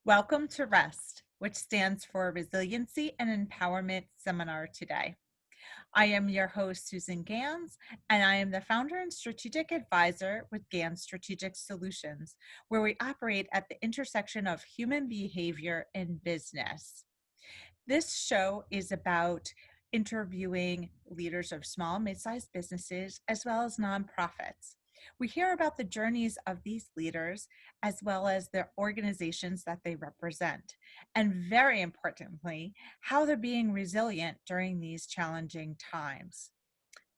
Welcome to REST, which stands for Resiliency and Empowerment Seminar today. I am your host, Susan Gans, and I am the founder and strategic advisor with Gans Strategic Solutions, where we operate at the intersection of human behavior and business. This show is about interviewing leaders of small, mid-sized businesses, as well as nonprofits. We hear about the journeys of these leaders, as well as the organizations that they represent, and very importantly, how they're being resilient during these challenging times.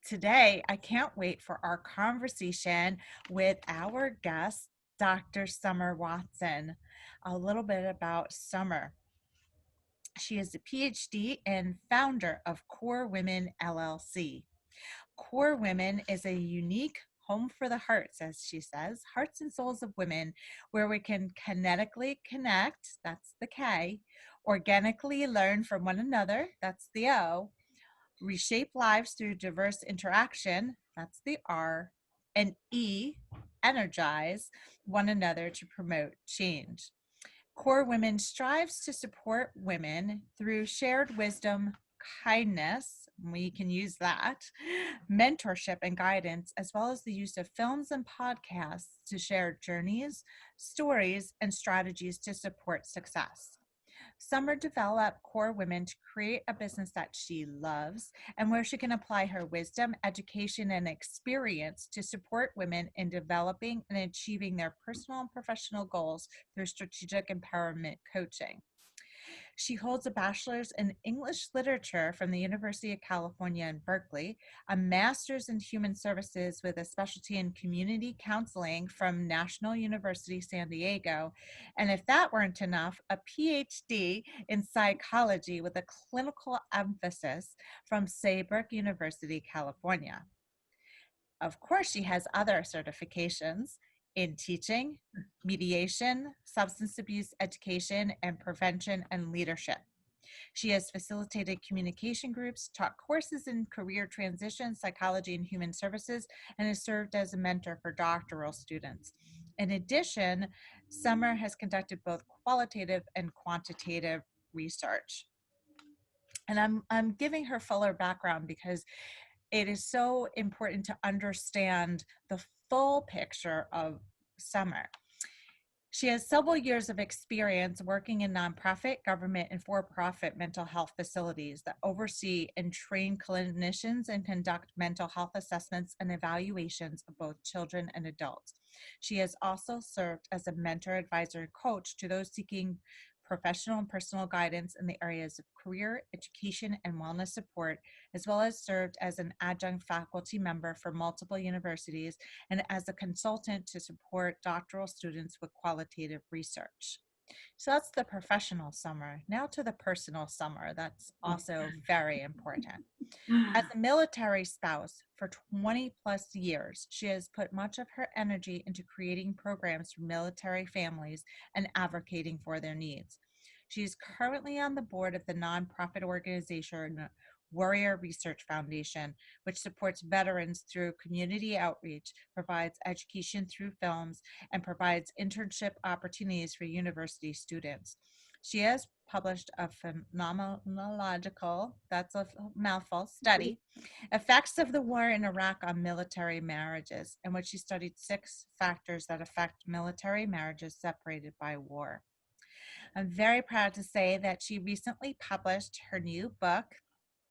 Today, I can't wait for our conversation with our guest, Dr. Summer Watson. A little bit about Summer. She is a PhD and founder of Core Women LLC. Core Women is a unique home for the hearts, as she says, hearts and souls of women, where we can kinetically connect, that's the K, organically learn from one another, that's the O, reshape lives through diverse interaction, that's the R, and E, energize one another to promote change. Core Women strives to support women through shared wisdom, kindness, we can use that, mentorship and guidance, as well as the use of films and podcasts to share journeys, stories, and strategies to support success. Summer developed Core Women to create a business that she loves and where she can apply her wisdom, education, and experience to support women in developing and achieving their personal and professional goals through strategic empowerment coaching. She holds a bachelor's in English literature from the University of California in Berkeley, a master's in human services with a specialty in community counseling from National University San Diego, and if that weren't enough, a PhD in psychology with a clinical emphasis from Saybrook University, California. Of course, she has other certifications in teaching, mediation, substance abuse education, and prevention and leadership. She has facilitated communication groups, taught courses in career transition, psychology, and human services, and has served as a mentor for doctoral students. In addition, Summer has conducted both qualitative and quantitative research. And I'm giving her fuller background because it is so important to understand the full picture of Summer. She has several years of experience working in nonprofit, government, and for-profit mental health facilities that oversee and train clinicians and conduct mental health assessments and evaluations of both children and adults. She has also served as a mentor, advisor, and coach to those seeking professional and personal guidance in the areas of career, education, and wellness support, as well as served as an adjunct faculty member for multiple universities and as a consultant to support doctoral students with qualitative research. So that's the professional Summer. Now to the personal Summer. That's also very important. As a military spouse for 20 plus years, she has put much of her energy into creating programs for military families and advocating for their needs. She is currently on the board of the nonprofit organization Warrior Research Foundation, which supports veterans through community outreach, provides education through films, and provides internship opportunities for university students. She has published a phenomenological, that's a mouthful, study, Effects of the War in Iraq on Military Marriages, in which she studied 6 factors that affect military marriages separated by war. I'm very proud to say that she recently published her new book,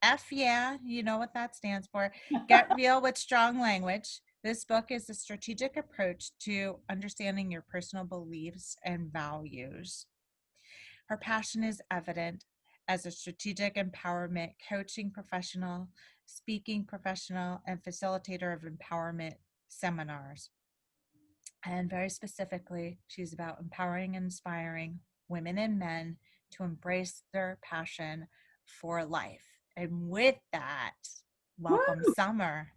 F Yeah, you know what that stands for, Get Real with Strong Language. This book is a strategic approach to understanding your personal beliefs and values. Her passion is evident as a strategic empowerment coaching professional, speaking professional, and facilitator of empowerment seminars. And very specifically, she's about empowering and inspiring women and men to embrace their passion for life. And with that, welcome, Woo! Summer.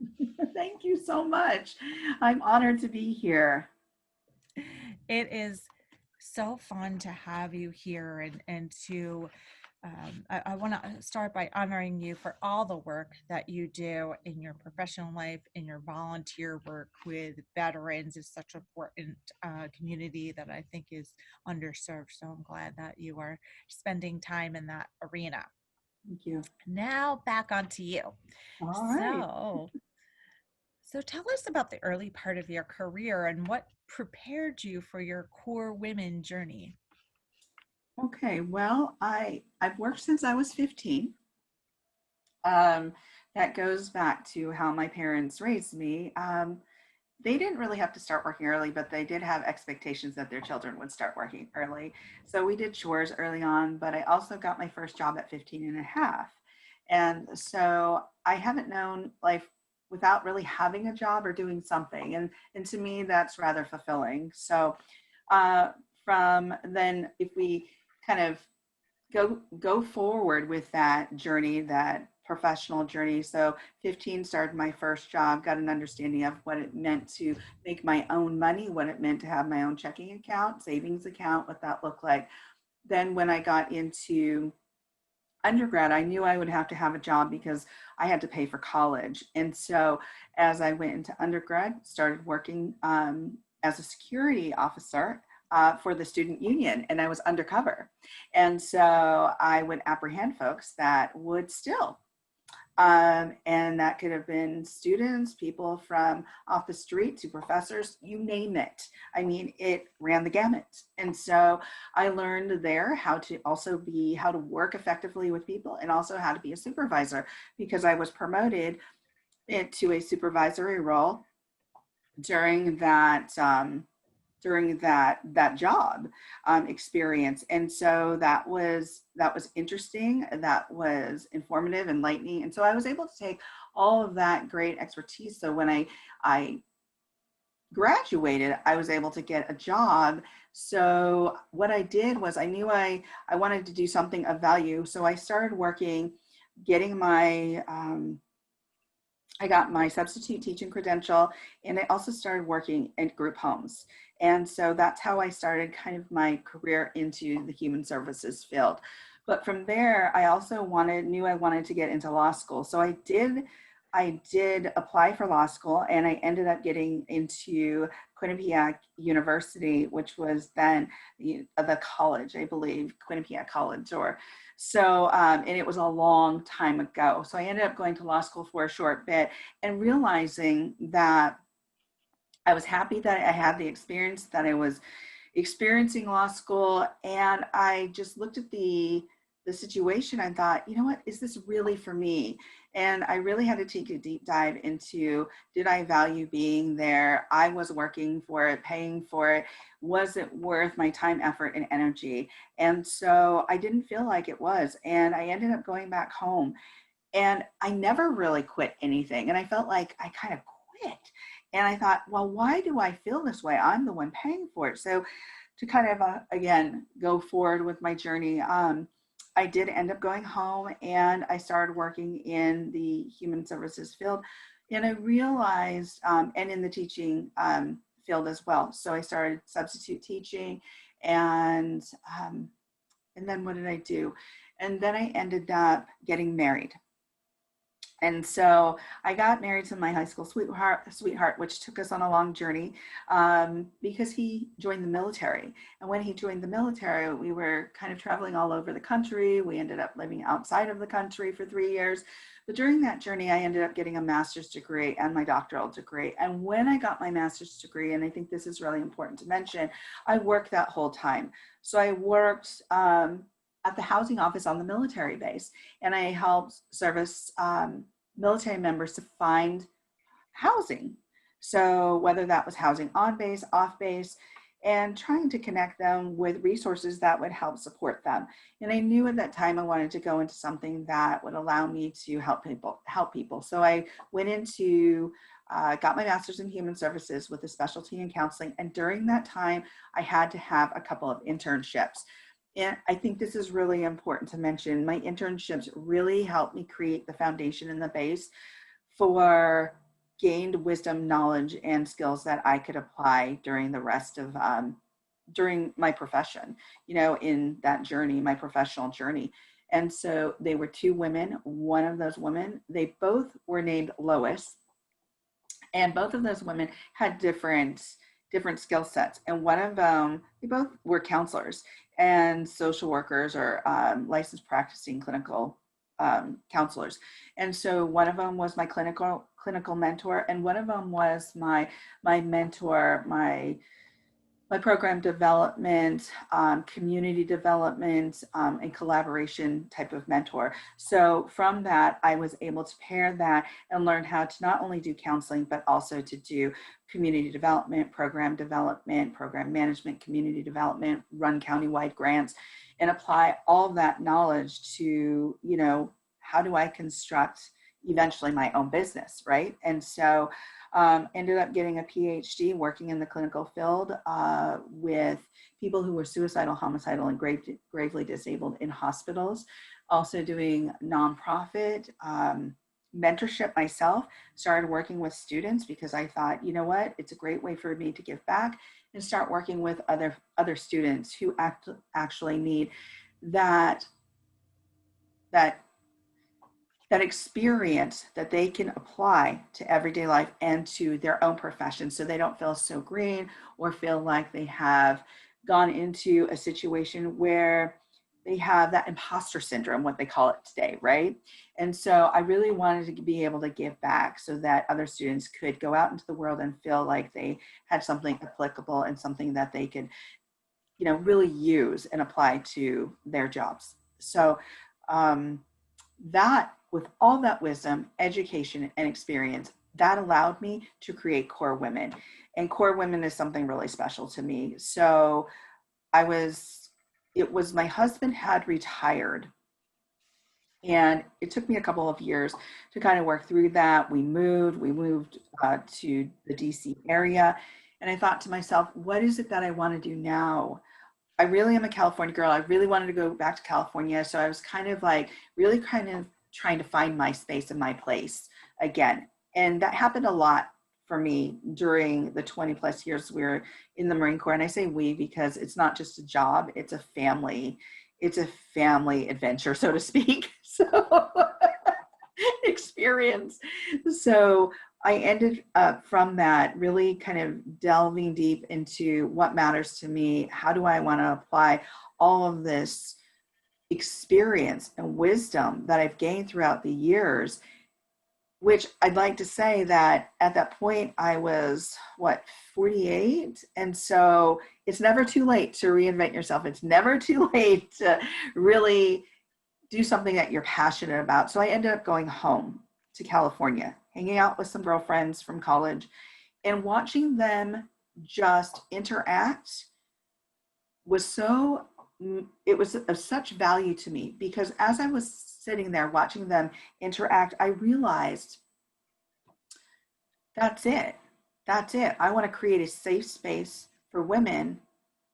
Thank you so much. I'm honored to be here. It is so fun to have you here and to I want to start by honoring you for all the work that you do in your professional life, in your volunteer work with veterans. Is such an important community that I think is underserved. So I'm glad that you are spending time in that arena. Thank you. Now back onto you. All right. So, so tell us about the early part of your career and what prepared you for your core women journey. Okay. Well, I've worked since I was 15. Um, that goes back to how my parents raised me. They didn't really have to start working early, but they did have expectations that their children would start working early. So we did chores early on, but I also got my first job at 15 and a half. And so I haven't known life without really having a job or doing something. And to me, that's rather fulfilling. So uh, from then, if we kind of go forward with that journey, that professional journey. So 15 started my first job, got an understanding of what it meant to make my own money, what it meant to have my own checking account, savings account, what that looked like. Then when I got into undergrad, I knew I would have to have a job because I had to pay for college. And so as I went into undergrad, started working as a security officer for the student union, and I was undercover. And so I would apprehend folks that would steal. And that could have been students, people from off the street to professors, you name it. I mean, it ran the gamut. And so I learned there how to work effectively with people and also how to be a supervisor because I was promoted into a supervisory role during that job experience. And so that was interesting, that was informative, enlightening. And so I was able to take all of that great expertise. So when I graduated, I was able to get a job. So what I did was I knew I wanted to do something of value. So I started working, getting my I got my substitute teaching credential, and I also started working in group homes. And so that's how I started kind of my career into the human services field. But from there, I also knew I wanted to get into law school. So I did apply for law school, and I ended up getting into Quinnipiac University, which was then the college, I believe, Quinnipiac College, or and it was a long time ago. So I ended up going to law school for a short bit and realizing that I was happy that I had the experience, that I was experiencing law school. And I just looked at the situation and thought, you know what, is this really for me? And I really had to take a deep dive into, did I value being there? I was working for it, paying for it. Was it worth my time, effort, and energy? And so I didn't feel like it was. And I ended up going back home. And I never really quit anything. And I felt like I kind of quit. And I thought, well, why do I feel this way? I'm the one paying for it. So to kind of, again, go forward with my journey, I did end up going home and I started working in the human services field. And I realized, and in the teaching field as well. So I started substitute teaching, and and then what did I do? And then I ended up getting married. And so I got married to my high school sweetheart, which took us on a long journey because he joined the military. And when he joined the military, we were kind of traveling all over the country. We ended up living outside of the country for 3 years. But during that journey, I ended up getting a master's degree and my doctoral degree. And when I got my master's degree, and I think this is really important to mention, I worked that whole time. So I worked at the housing office on the military base, and I helped service military members to find housing. So whether that was housing on base, off base, and trying to connect them with resources that would help support them. And I knew at that time I wanted to go into something that would allow me to help people. So I went into got my master's in human services with a specialty in counseling. And during that time, I had to have a couple of internships. And I think this is really important to mention. My internships really helped me create the foundation and the base for gained wisdom, knowledge, and skills that I could apply during the rest of during my profession, in that journey, my professional journey. And so they were two women. One of those women, they both were named Lois, and both of those women had different skill sets. And one of them, they both were counselors and social workers, or licensed practicing clinical counselors. And so one of them was my clinical mentor, and one of them was my mentor, my program development, community development, and collaboration type of mentor. So from that, I was able to pair that and learn how to not only do counseling, but also to do community development, program management, community development, run countywide grants, and apply all that knowledge to, how do I construct eventually my own business, right? And so ended up getting a PhD working in the clinical field with people who were suicidal, homicidal, and gravely disabled in hospitals. Also doing nonprofit mentorship myself. Started working with students because I thought, you know what, it's a great way for me to give back and start working with other students who actually need that experience that they can apply to everyday life and to their own profession, so they don't feel so green or feel like they have gone into a situation where they have that imposter syndrome, what they call it today, right? And so I really wanted to be able to give back so that other students could go out into the world and feel like they had something applicable and something that they could, really use and apply to their jobs. So that, with all that wisdom, education, and experience, that allowed me to create Core Women. And Core Women is something really special to me. So it was my husband had retired, and it took me a couple of years to kind of work through that. We moved to the DC area. And I thought to myself, what is it that I want to do now? I really am a California girl. I really wanted to go back to California. So I was really trying to find my space and my place again. And that happened a lot for me during the 20 plus years we were in the Marine Corps. And I say we because it's not just a job, it's a family adventure, so to speak. So experience. So I ended up from that really kind of delving deep into what matters to me. How do I want to apply all of this experience and wisdom that I've gained throughout the years, which I'd like to say that at that point I was 48. And so it's never too late to reinvent yourself. It's never too late to really do something that you're passionate about. So I ended up going home to California, hanging out with some girlfriends from college, and watching them just interact it was of such value to me, because as I was sitting there watching them interact, I realized that's it. I want to create a safe space for women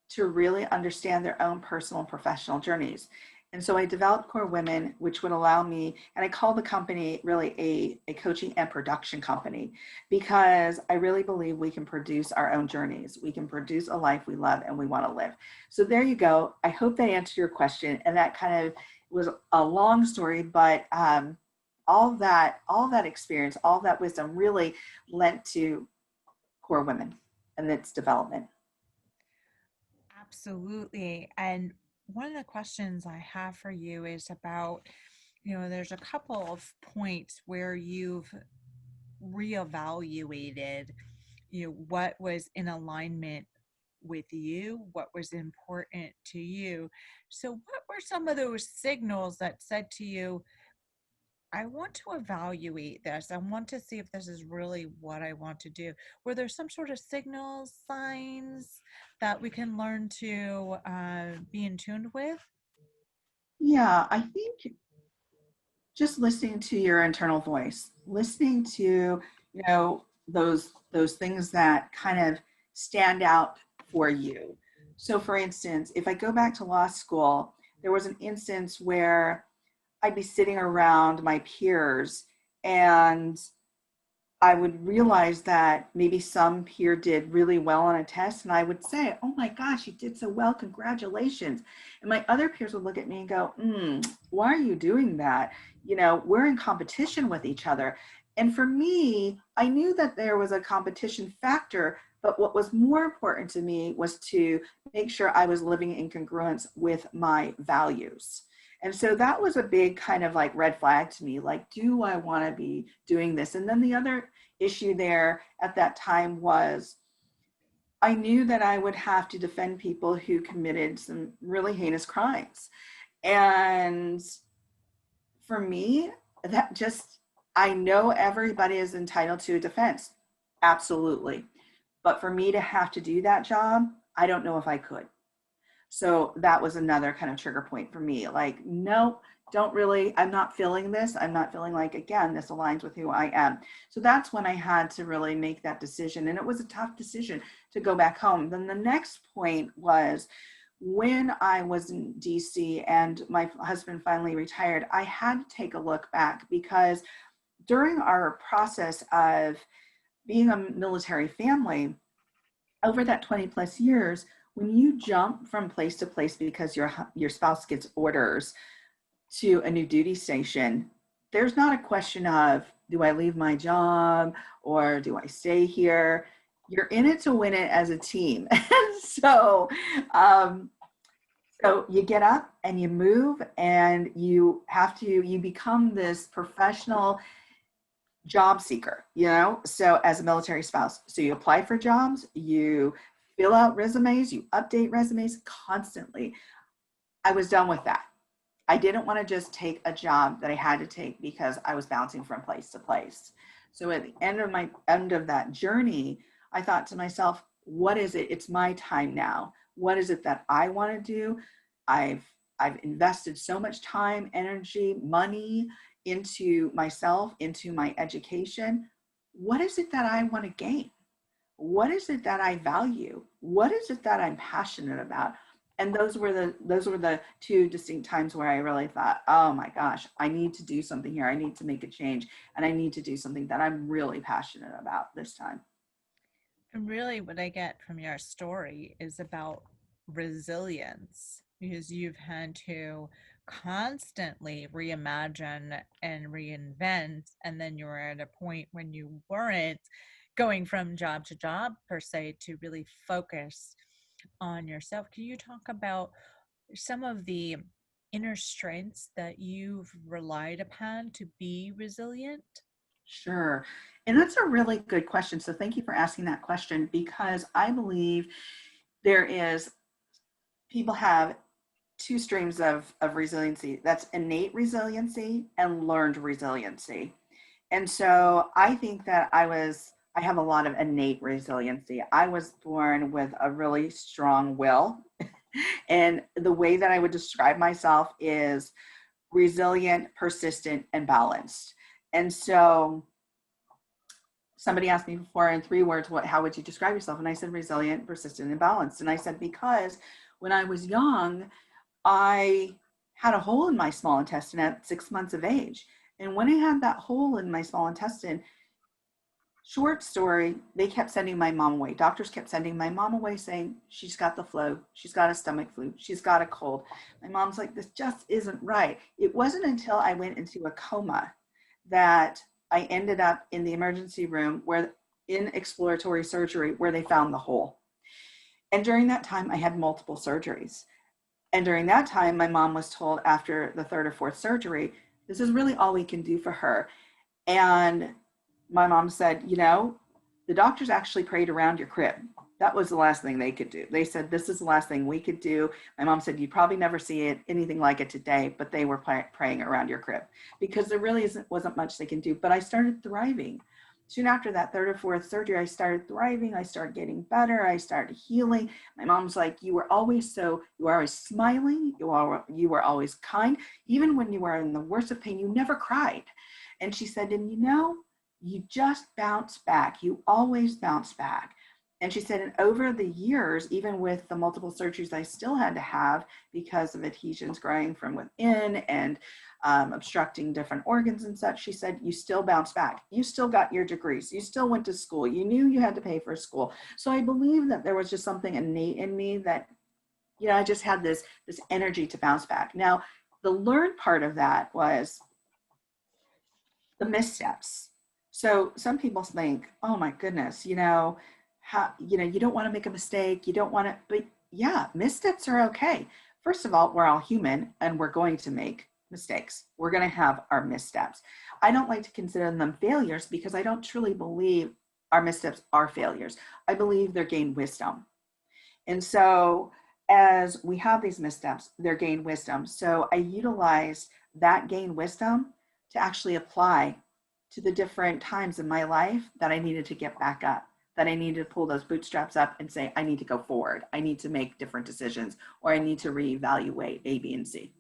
to really understand their own personal and professional journeys. And so I developed Core Women, which would allow me, and I call the company really a coaching and production company, because I really believe we can produce our own journeys. We can produce a life we love and we want to live. So there you go. I hope that answered your question. And that kind of was a long story, but all that experience, all that wisdom really lent to Core Women and its development. Absolutely. And one of the questions I have for you is about, there's a couple of points where you've reevaluated, what was in alignment with you, what was important to you. So what were some of those signals that said to you, I want to evaluate this. I want to see if this is really what I want to do. Were there some sort of signals, signs that we can learn to be in tune with? Yeah, I think just listening to your internal voice, listening to, those things that kind of stand out for you. So for instance, if I go back to law school, there was an instance where I'd be sitting around my peers, and I would realize that maybe some peer did really well on a test, and I would say, "Oh my gosh, you did so well, congratulations." And my other peers would look at me and go, "Why are you doing that? You know, we're in competition with each other." And for me, I knew that there was a competition factor, but what was more important to me was to make sure I was living in congruence with my values. And so that was a big kind of like red flag to me. Like, do I want to be doing this? And then the other issue there at that time was I knew that I would have to defend people who committed some really heinous crimes. And for me, that just, I know everybody is entitled to a defense. Absolutely. But for me to have to do that job, I don't know if I could. So that was another kind of trigger point for me. Like, no, don't really, I'm not feeling this. I'm not feeling like, again, this aligns with who I am. So that's when I had to really make that decision. And it was a tough decision to go back home. Then the next point was when I was in DC and my husband finally retired, I had to take a look back because during our process of being a military family, over that 20 plus years, when you jump from place to place because your spouse gets orders to a new duty station, there's not a question of, do I leave my job or do I stay here? You're in it to win it as a team. so, um, so you get up and you move and you become this professional job seeker, you know, so as a military spouse. So you apply for jobs, you fill out resumes, you update resumes constantly. I was done with that. I didn't want to just take a job that I had to take because I was bouncing from place to place. So at the end of that journey, I thought to myself, what is it? It's my time now. What is it that I want to do? I've I've invested so much time, energy, money into myself, into my education. What is it that I want to gain? What is it that I value? What is it that I'm passionate about? And those were the two distinct times where I really thought, oh my gosh, I need to do something here. I need to make a change, and I need to do something that I'm really passionate about this time. And really, what I get from your story is about resilience because you've had to constantly reimagine and reinvent. And then you were at a point when you weren't going from job to job, per se, to really focus on yourself. Can you talk about some of the inner strengths that you've relied upon to be resilient? Sure. And that's a really good question. So thank you for asking that question because I believe there is, people have two streams of resiliency. That's innate resiliency and learned resiliency. And so I think that I have a lot of innate resiliency. I was born with a really strong will. And the way that I would describe myself is resilient, persistent, and balanced. And so somebody asked me before in 3 words, how would you describe yourself? And I said resilient, persistent, and balanced. And I said, because when I was young, I had a hole in my small intestine at 6 months of age. And when I had that hole in my small intestine, short story, they kept sending my mom away. Doctors kept sending my mom away saying, she's got the flu, she's got a stomach flu, she's got a cold. My mom's like, this just isn't right. It wasn't until I went into a coma that I ended up in the emergency room in exploratory surgery where they found the hole. And during that time, I had multiple surgeries. And during that time, my mom was told after the third or fourth surgery, this is really all we can do for her. And my mom said, the doctors actually prayed around your crib. That was the last thing they could do. They said, this is the last thing we could do. My mom said, you'd probably never see anything like it today, but they were praying around your crib because there really wasn't much they can do. But I started thriving. Soon after that third or fourth surgery, I started thriving. I started getting better. I started healing. My mom's like, you were always smiling. You were always kind. Even when you were in the worst of pain, you never cried. And she said, and you just bounce back. You always bounce back. And she said, and over the years, even with the multiple surgeries I still had to have because of adhesions growing from within and obstructing different organs and such, she said, you still bounce back. You still got your degrees. You still went to school. You knew you had to pay for school. So I believe that there was just something innate in me that, I just had this energy to bounce back. Now, the learned part of that was the missteps. So some people think, oh my goodness, how, you don't want to make a mistake. You don't want to, but yeah, missteps are okay. First of all, we're all human and we're going to make mistakes. We're going to have our missteps. I don't like to consider them failures because I don't truly believe our missteps are failures. I believe they're gained wisdom. And so as we have these missteps, they're gained wisdom. So I utilize that gained wisdom to actually apply to the different times in my life that I needed to get back up, that I needed to pull those bootstraps up and say, I need to go forward. I need to make different decisions, or I need to reevaluate A, B, and C.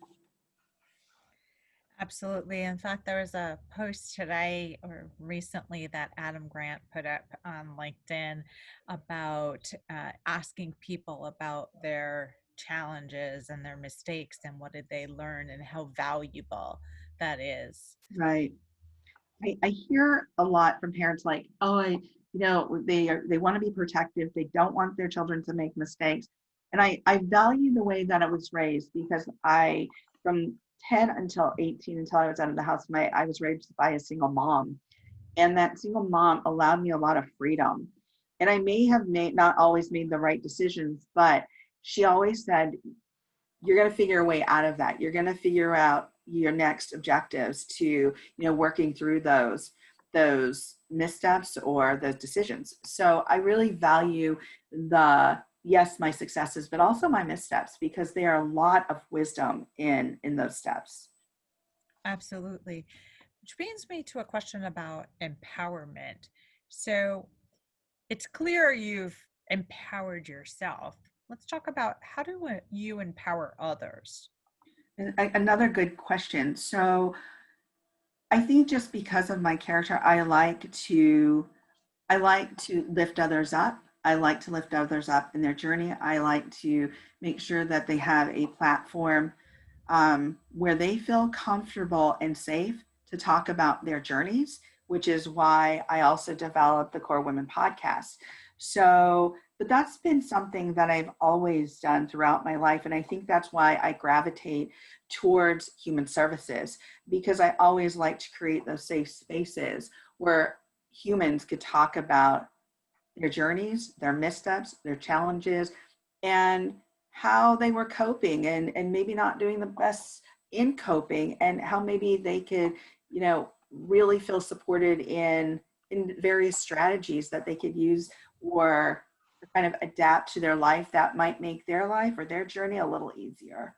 Absolutely. In fact, there was a post today or recently that Adam Grant put up on LinkedIn about asking people about their challenges and their mistakes and what did they learn and how valuable that is. Right. I hear a lot from parents like, oh, they want to be protective. They don't want their children to make mistakes. And I value the way that I was raised because from 10 until 18, until I was out of the house, I was raised by a single mom. And that single mom allowed me a lot of freedom. And I may have not always made the right decisions, but she always said, you're going to figure a way out of that. You're going to figure out your next objectives to, working through those missteps or those decisions. So I really value yes, my successes, but also my missteps because there are a lot of wisdom in those steps. Absolutely. Which brings me to a question about empowerment. So it's clear you've empowered yourself. Let's talk about how do you empower others? And another good question. So I think just because of my character, I like to lift others up. I like to lift others up in their journey. I like to make sure that they have a platform where they feel comfortable and safe to talk about their journeys, which is why I also developed the Core Women podcast. So, but that's been something that I've always done throughout my life. And I think that's why I gravitate towards human services, because I always like to create those safe spaces where humans could talk about their journeys, their missteps, their challenges, and how they were coping and maybe not doing the best in coping, and how maybe they could, really feel supported in various strategies that they could use or kind of adapt to their life that might make their life or their journey a little easier.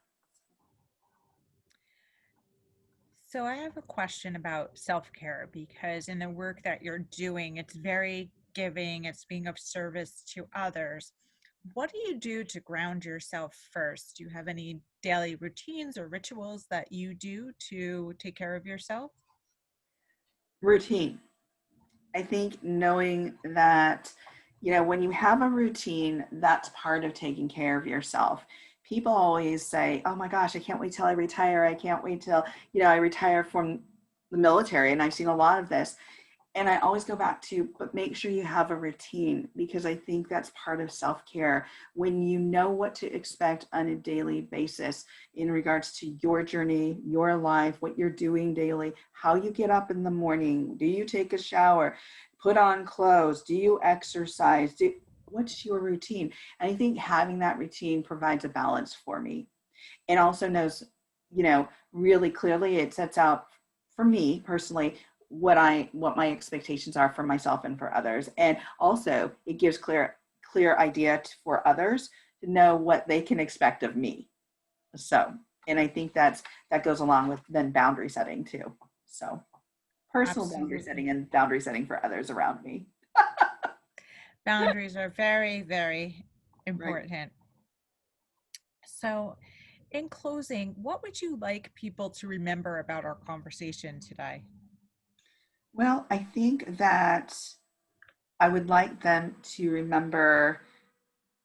So I have a question about self-care because in the work that you're doing, it's very giving, it's being of service to others. What do you do to ground yourself first? Do you have any daily routines or rituals that you do to take care of yourself? Routine. I think knowing that, when you have a routine, that's part of taking care of yourself. People always say, oh my gosh, I can't wait till I retire. I can't wait till, I retire from the military. And I've seen a lot of this. And I always go back to, but make sure you have a routine, because I think that's part of self-care. When you know what to expect on a daily basis in regards to your journey, your life, what you're doing daily, how you get up in the morning, do you take a shower, put on clothes, do you exercise, what's your routine? And I think having that routine provides a balance for me, and also knows, really clearly it sets out for me personally what my expectations are for myself and for others. And also it gives clear idea for others to know what they can expect of me. So, and I think that goes along with then boundary setting too. So personal boundary Absolutely. setting and boundary setting for others around me. Boundaries are very, very Right. important. So, in closing, what would you like people to remember about our conversation today? Well, I think that I would like them to remember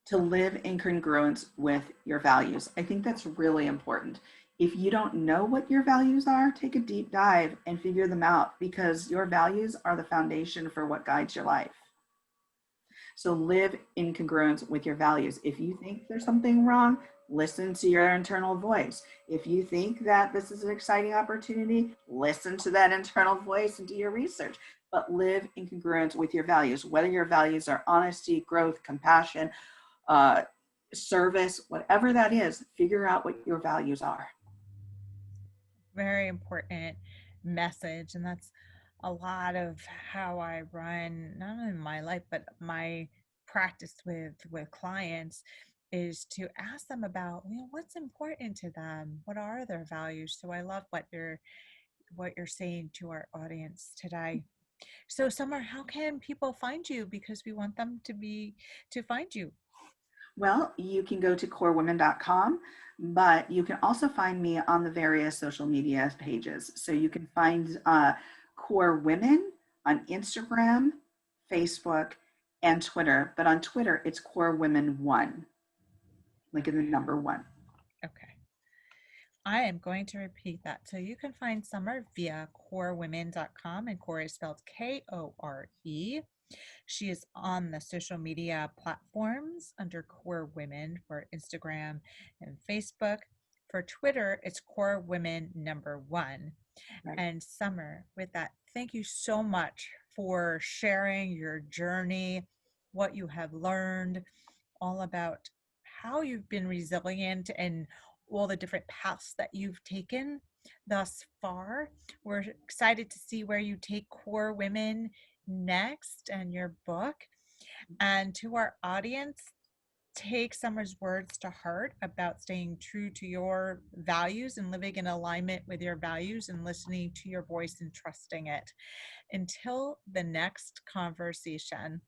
to live in congruence with your values. I think that's really important. If you don't know what your values are, take a deep dive and figure them out, because your values are the foundation for what guides your life. So live in congruence with your values. If you think there's something wrong, listen to your internal voice. If you think that this is an exciting opportunity, listen to that internal voice and do your research. But live in congruence with your values, whether your values are honesty, growth, compassion, uh, service, whatever that is, figure out what your values are. Very important message. And that's a lot of how I run not only my life, but my practice with clients, is to ask them about, what's important to them, what are their values. So I love what you're saying to our audience today. So Summer, how can people find you, because we want them to find you? Well, you can go to corewomen.com, but you can also find me on the various social media pages. So you can find Core Women on Instagram, Facebook, and Twitter. But on Twitter, it's Core Women One, like in the number one. Okay. I am going to repeat that. So you can find Summer via corewomen.com, and Core is spelled Kore. She is on the social media platforms under Core Women for Instagram and Facebook. For Twitter, it's Core Women number one. Right. And Summer, with that, thank you so much for sharing your journey, what you have learned, all about how you've been resilient and all the different paths that you've taken thus far. We're excited to see where you take Core Women next and your book. And to our audience, take Summer's words to heart about staying true to your values and living in alignment with your values and listening to your voice and trusting it. Until the next conversation.